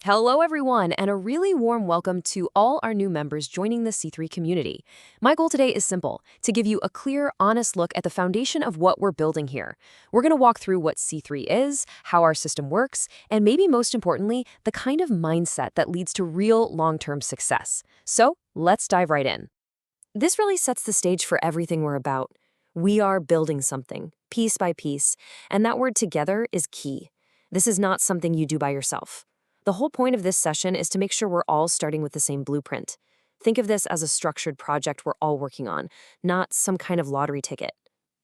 Hello, everyone, and a really warm welcome to all our new members joining the C3 community. My goal today is simple, to give you a clear, honest look at the foundation of what we're building here. We're going to walk through what C3 is, how our system works, and maybe most importantly, the kind of mindset that leads to real long-term success. So let's dive right in. This really sets the stage for everything we're about. We are building something, piece by piece, and that word together is key. This is not something you do by yourself. The whole point of this session is to make sure we're all starting with the same blueprint. Think of this as a structured project we're all working on, not some kind of lottery ticket.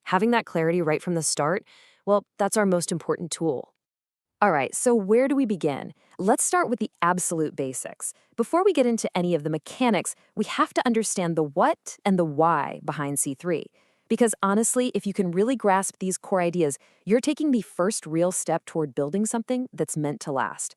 Having that clarity right from the start, well, that's our most important tool. All right, so where do we begin? Let's start with the absolute basics. Before we get into any of the mechanics, we have to understand the what and the why behind C3. Because honestly, if you can really grasp these core ideas, you're taking the first real step toward building something that's meant to last.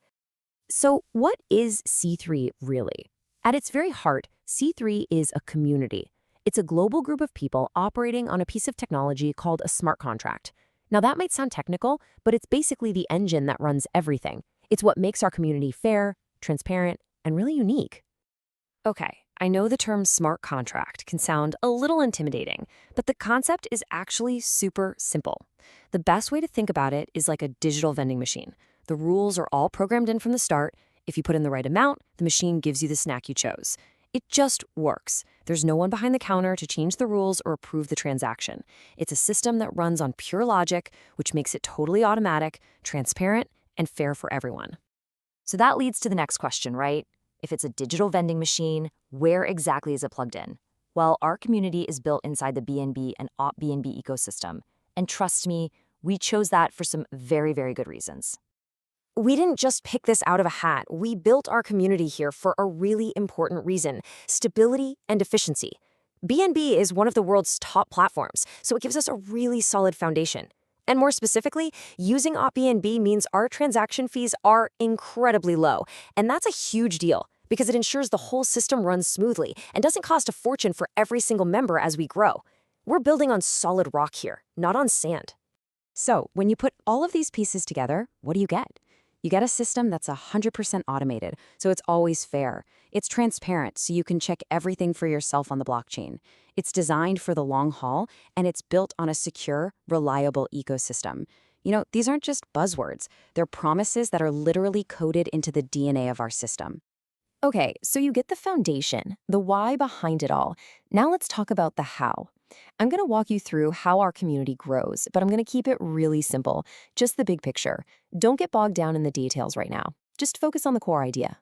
So what is C3 really? At its very heart, C3 is a community. It's a global group of people operating on a piece of technology called a smart contract. Now that might sound technical, but it's basically the engine that runs everything. It's what makes our community fair, transparent, and really unique. Okay, I know the term smart contract can sound a little intimidating, but the concept is actually super simple. The best way to think about it is like a digital vending machine. The rules are all programmed in from the start. If you put in the right amount, the machine gives you the snack you chose. It just works. There's no one behind the counter to change the rules or approve the transaction. It's a system that runs on pure logic, which makes it totally automatic, transparent, and fair for everyone. So that leads to the next question, right? If it's a digital vending machine, where exactly is it plugged in? Well, our community is built inside the BNB and OpBNB ecosystem. And trust me, we chose that for some very, very good reasons. We didn't just pick this out of a hat. We built our community here for a really important reason: stability and efficiency. BNB is one of the world's top platforms, so it gives us a really solid foundation. And more specifically, using OpBNB means our transaction fees are incredibly low. And that's a huge deal because it ensures the whole system runs smoothly and doesn't cost a fortune for every single member as we grow. We're building on solid rock here, not on sand. So when you put all of these pieces together, what do you get? You get a system that's 100% automated, so it's always fair. It's transparent, so you can check everything for yourself on the blockchain. It's designed for the long haul, and it's built on a secure, reliable ecosystem. These aren't just buzzwords. They're promises that are literally coded into the DNA of our system. Okay, so you get the foundation, the why behind it all. Now let's talk about the how. I'm going to walk you through how our community grows, but I'm going to keep it really simple, just the big picture. Don't get bogged down in the details right now. Just focus on the core idea.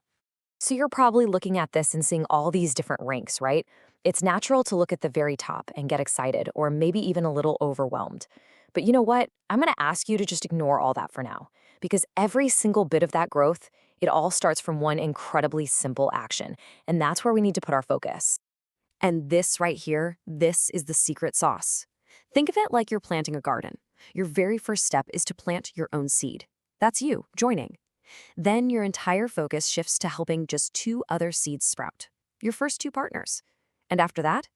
So you're probably looking at this and seeing all these different ranks, right? It's natural to look at the very top and get excited, or maybe even a little overwhelmed. But you know what? I'm going to ask you to just ignore all that for now, because every single bit of that growth, it all starts from one incredibly simple action, and that's where we need to put our focus. And this right here, this is the secret sauce. Think of it like you're planting a garden. Your very first step is to plant your own seed. That's you, joining. Then your entire focus shifts to helping just two other seeds sprout, your first two partners. And after that,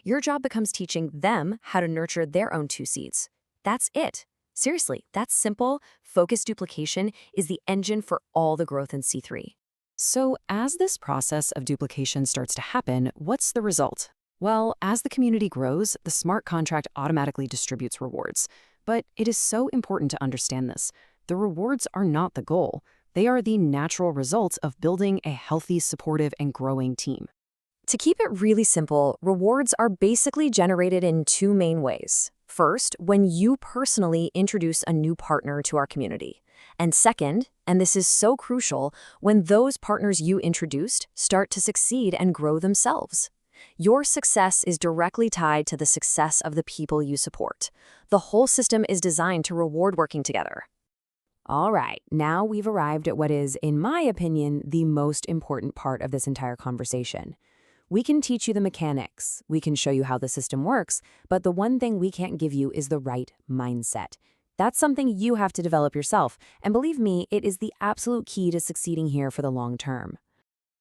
your job becomes teaching them how to nurture their own two seeds. That's it. Seriously, that simple, focused duplication is the engine for all the growth in C3. So as this process of duplication starts to happen, what's the result? Well, as the community grows, the smart contract automatically distributes rewards. But it is so important to understand this. The rewards are not the goal. They are the natural result of building a healthy, supportive, and growing team. To keep it really simple, rewards are basically generated in two main ways. First, when you personally introduce a new partner to our community. And second, and this is so crucial, when those partners you introduced start to succeed and grow themselves. Your success is directly tied to the success of the people you support. The whole system is designed to reward working together. All right, now we've arrived at what is, in my opinion, the most important part of this entire conversation. We can teach you the mechanics, we can show you how the system works, but the one thing we can't give you is the right mindset. That's something you have to develop yourself, and believe me, it is the absolute key to succeeding here for the long term.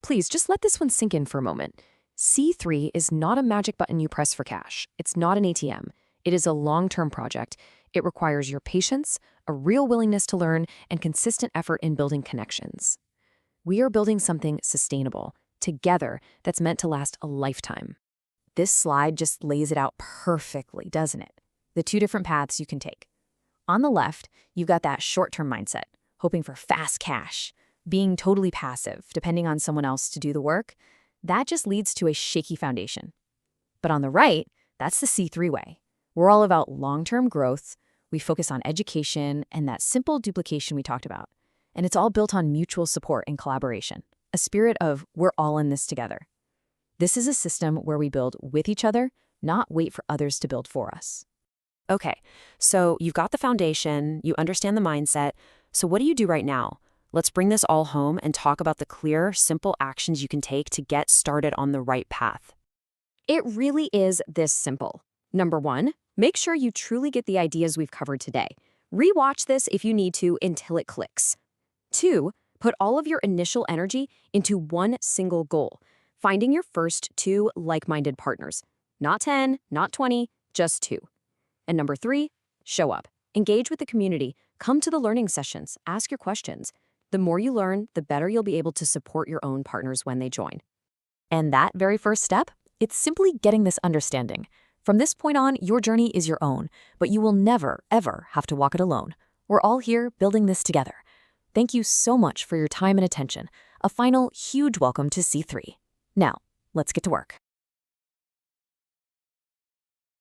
Please, just let this one sink in for a moment. C3 is not a magic button you press for cash. It's not an ATM. It is a long-term project. It requires your patience, a real willingness to learn, and consistent effort in building connections. We are building something sustainable, together, that's meant to last a lifetime. This slide just lays it out perfectly, doesn't it? The two different paths you can take. On the left, you've got that short-term mindset, hoping for fast cash, being totally passive, depending on someone else to do the work. That just leads to a shaky foundation. But on the right, that's the C3 way. We're all about long-term growth. We focus on education and that simple duplication we talked about. And it's all built on mutual support and collaboration, a spirit of we're all in this together. This is a system where we build with each other, not wait for others to build for us. Okay, so you've got the foundation, you understand the mindset, so what do you do right now? Let's bring this all home and talk about the clear, simple actions you can take to get started on the right path. It really is this simple. Number 1, make sure you truly get the ideas we've covered today. Rewatch this if you need to until it clicks. 2, put all of your initial energy into one single goal, finding your first 2 like-minded partners. Not 10, not 20, just 2. And number 3, show up. Engage with the community. Come to the learning sessions. Ask your questions. The more you learn, the better you'll be able to support your own partners when they join. And that very first step? It's simply getting this understanding. From this point on, your journey is your own, but you will never, ever have to walk it alone. We're all here building this together. Thank you so much for your time and attention. A final huge welcome to C3. Now, let's get to work.